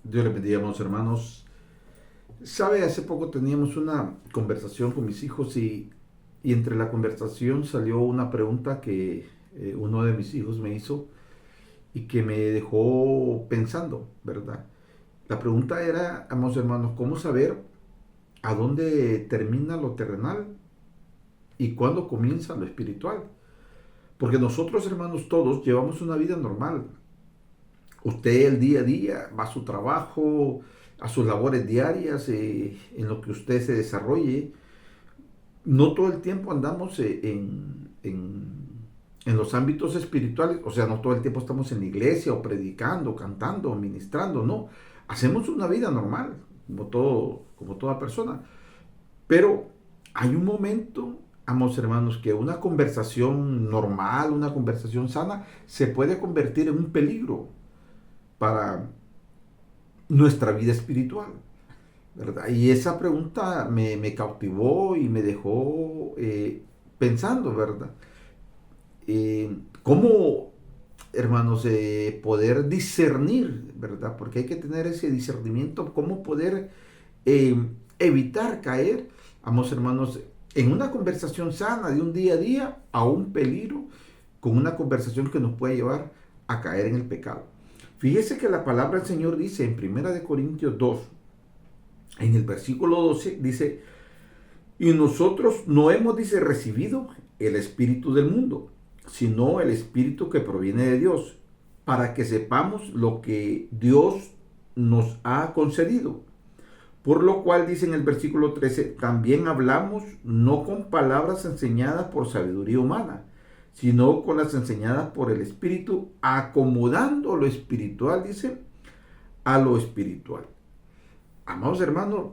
Dios les bendiga, amados hermanos. Sabe, hace poco teníamos una conversación con mis hijos y entre la conversación salió una pregunta que uno de mis hijos me hizo y que me dejó pensando, ¿verdad? La pregunta era, amados hermanos, ¿cómo saber a dónde termina lo terrenal y cuándo comienza lo espiritual? Porque nosotros, hermanos, todos llevamos una vida normal. Usted el día a día va a su trabajo, a sus labores diarias, en lo que usted se desarrolle. No todo el tiempo andamos en los ámbitos espirituales, o sea, no todo el tiempo estamos en la iglesia o predicando, cantando, ministrando, no. Hacemos una vida normal, como toda persona. Pero hay un momento, amados hermanos, que una conversación normal, una conversación sana, se puede convertir en un peligro para nuestra vida espiritual, ¿verdad? Y esa pregunta me cautivó y me dejó pensando, ¿verdad? ¿Cómo, hermanos, poder discernir, ¿verdad? Porque hay que tener ese discernimiento, cómo poder eh, evitar caer, vamos, hermanos, en una conversación sana de un día a día a un peligro con una conversación que nos puede llevar a caer en el pecado. Fíjese que la palabra del Señor dice en 1 Corintios 2, en el versículo 12, dice, y nosotros no hemos, dice, recibido el espíritu del mundo, sino el espíritu que proviene de Dios, para que sepamos lo que Dios nos ha concedido. Por lo cual dice en el versículo 13, también hablamos no con palabras enseñadas por sabiduría humana, sino con las enseñadas por el Espíritu, acomodando lo espiritual, dice, a lo espiritual. Amados hermanos,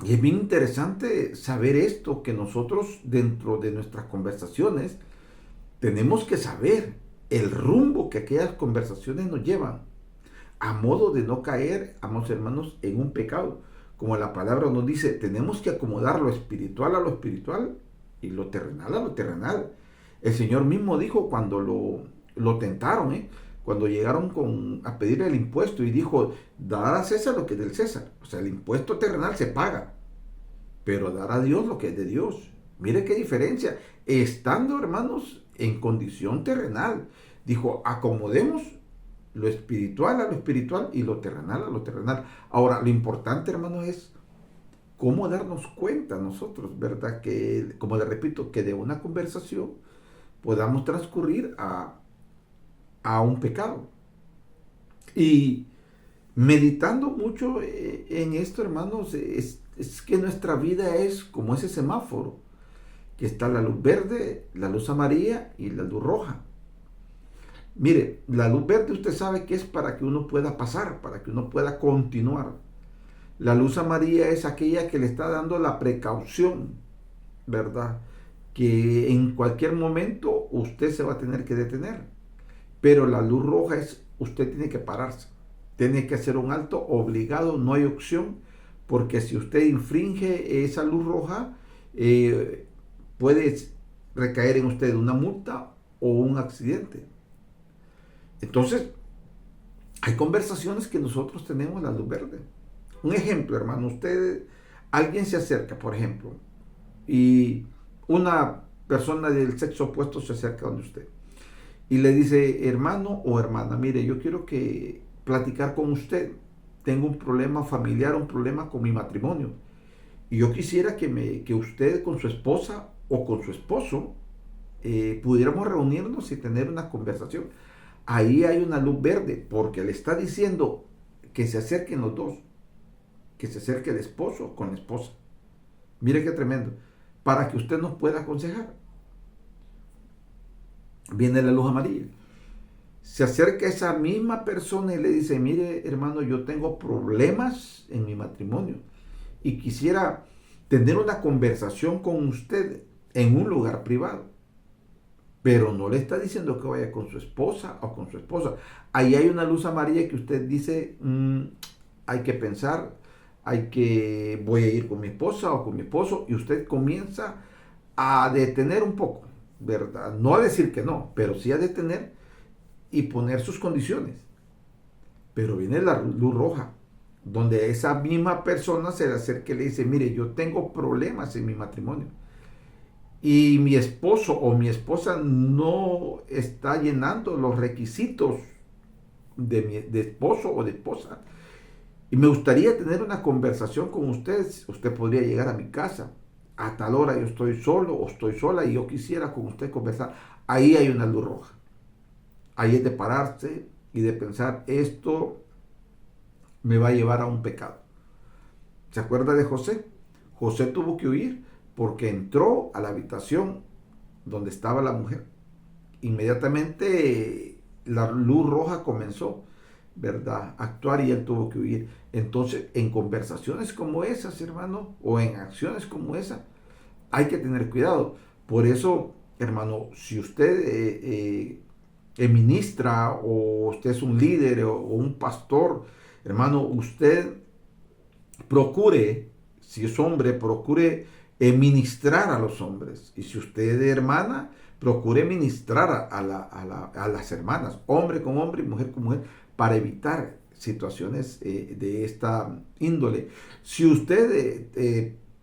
es bien interesante saber esto, que nosotros dentro de nuestras conversaciones tenemos que saber el rumbo que aquellas conversaciones nos llevan, a modo de no caer, amados hermanos, en un pecado. Como la palabra nos dice, tenemos que acomodar lo espiritual a lo espiritual y lo terrenal a lo terrenal. El Señor mismo dijo cuando lo tentaron, cuando llegaron a pedirle el impuesto y dijo, dar a César lo que es del César. O sea, el impuesto terrenal se paga, pero dar a Dios lo que es de Dios. Mire qué diferencia. Estando, hermanos, en condición terrenal, dijo, acomodemos lo espiritual a lo espiritual y lo terrenal a lo terrenal. Ahora, lo importante, hermanos, es cómo darnos cuenta nosotros, ¿verdad? Que, como le repito, que de una conversación podamos transcurrir a un pecado. Y meditando mucho en esto, hermanos, es que nuestra vida es como ese semáforo, que está la luz verde, la luz amarilla y la luz roja. Mire, la luz verde usted sabe que es para que uno pueda pasar, para que uno pueda continuar. La luz amarilla es aquella que le está dando la precaución, ¿verdad? Que en cualquier momento usted se va a tener que detener. Pero la luz roja es, usted tiene que pararse, tiene que hacer un alto obligado, no hay opción, porque si usted infringe esa luz roja, eh, puede recaer en usted una multa o un accidente. Entonces, hay conversaciones que nosotros tenemos la luz verde. Un ejemplo, hermano, alguien se acerca, por ejemplo, y una persona del sexo opuesto se acerca donde usted y le dice, hermano o hermana, mire, yo quiero que platicar con usted. Tengo un problema familiar, un problema con mi matrimonio. Y yo quisiera que usted con su esposa o con su esposo pudiéramos reunirnos y tener una conversación. Ahí hay una luz verde, porque le está diciendo que se acerquen los dos, que se acerque el esposo con la esposa. Mire qué tremendo. Para que usted nos pueda aconsejar. Viene la luz amarilla. Se acerca esa misma persona y le dice, mire hermano, yo tengo problemas en mi matrimonio y quisiera tener una conversación con usted en un lugar privado. Pero no le está diciendo que vaya con su esposa o con su esposa. Ahí hay una luz amarilla que usted dice, hay que pensar, voy a ir con mi esposa o con mi esposo, y usted comienza a detener un poco, ¿verdad? No a decir que no, pero sí a detener y poner sus condiciones. pero viene la luz roja, donde esa misma persona se le acerca y le dice, mire, yo tengo problemas en mi matrimonio y mi esposo o mi esposa no está llenando los requisitos de esposo o de esposa. Y me gustaría tener una conversación con usted. Usted podría llegar a mi casa. A tal hora yo estoy solo o estoy sola y yo quisiera con usted conversar. Ahí hay una luz roja. Ahí es de pararse y de pensar, esto me va a llevar a un pecado. ¿Se acuerda de José? José tuvo que huir porque entró a la habitación donde estaba la mujer. Inmediatamente la luz roja comenzó, ¿verdad?, a actuar y él tuvo que huir. Entonces, en conversaciones como esas, hermano, o en acciones como esas, hay que tener cuidado. Por eso, hermano, si usted ministra o usted es un líder o un pastor, hermano, usted procure, si es hombre, procure ministrar a los hombres. Y si usted es hermana, procure ministrar a las hermanas, hombre con hombre y mujer con mujer, para evitar situaciones de esta índole. Si usted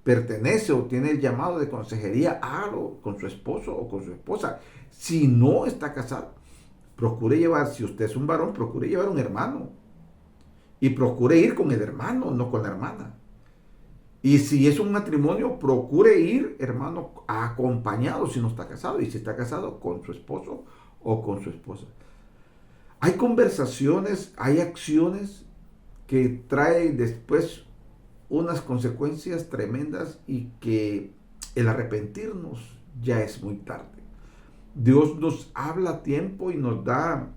pertenece o tiene el llamado de consejería, hágalo con su esposo o con su esposa. Si no está casado, procure llevar, si usted es un varón, procure llevar un hermano. Y procure ir con el hermano, no con la hermana. Y si es un matrimonio, procure ir, hermano, acompañado si no está casado. Y si está casado, con su esposo o con su esposa. Hay conversaciones, hay acciones que traen después unas consecuencias tremendas y que el arrepentirnos ya es muy tarde. Dios nos habla a tiempo y nos da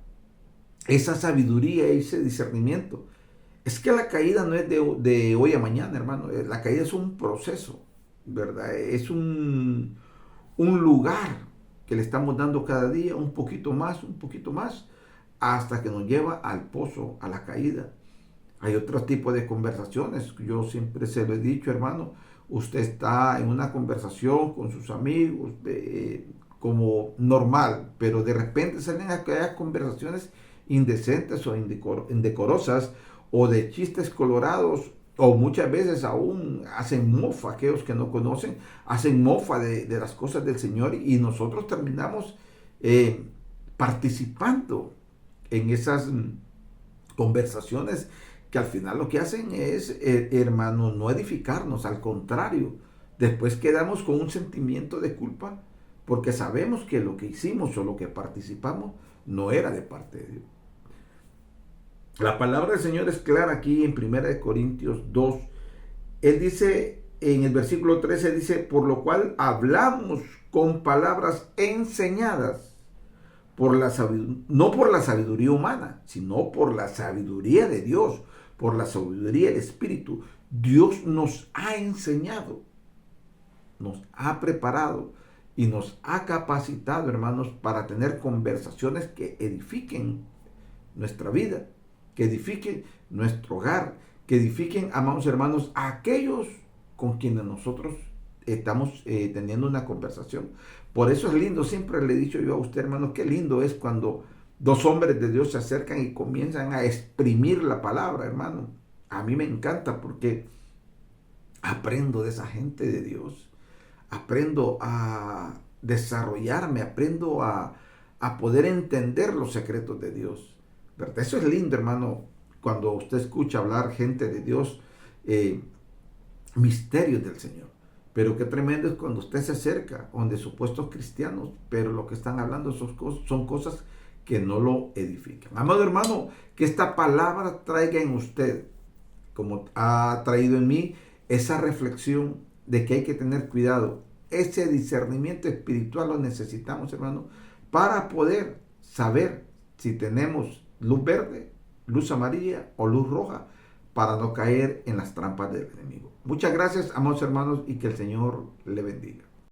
esa sabiduría, ese discernimiento. Es que la caída no es de hoy a mañana, hermano. La caída es un proceso, ¿verdad? Es un lugar que le estamos dando cada día, un poquito más, hasta que nos lleva al pozo, a la caída. Hay otro tipo de conversaciones. Yo siempre se lo he dicho, hermano. Usted está en una conversación con sus amigos, como normal, pero de repente salen aquellas conversaciones indecentes o indecorosas o de chistes colorados, o muchas veces aún hacen mofa, aquellos que no conocen, hacen mofa de las cosas del Señor y nosotros terminamos participando en esas conversaciones que al final lo que hacen es, hermano, no edificarnos, al contrario, después quedamos con un sentimiento de culpa porque sabemos que lo que hicimos o lo que participamos no era de parte de Dios. La palabra del Señor es clara aquí en 1 Corintios 2. Él dice, en el versículo 13, dice, por lo cual hablamos con palabras enseñadas, no por la sabiduría humana, sino por la sabiduría de Dios, por la sabiduría del Espíritu. Dios nos ha enseñado, nos ha preparado y nos ha capacitado, hermanos, para tener conversaciones que edifiquen nuestra vida, que edifiquen nuestro hogar, que edifiquen, amados hermanos, a aquellos con quienes nosotros estamos teniendo una conversación. Por eso es lindo, siempre le he dicho yo a usted, hermano, qué lindo es cuando dos hombres de Dios se acercan y comienzan a exprimir la palabra, hermano. A mí me encanta porque aprendo de esa gente de Dios, aprendo a desarrollarme, aprendo a poder entender los secretos de Dios, ¿verdad? Eso es lindo, hermano, cuando usted escucha hablar gente de Dios, misterios del Señor. Pero qué tremendo es cuando usted se acerca donde supuestos cristianos, pero lo que están hablando son cosas que no lo edifican. Amado hermano, que esta palabra traiga en usted, como ha traído en mí, esa reflexión de que hay que tener cuidado. Ese discernimiento espiritual lo necesitamos, hermano, para poder saber si tenemos luz verde, luz amarilla o luz roja, para no caer en las trampas del enemigo. Muchas gracias, amados hermanos, y que el Señor le bendiga.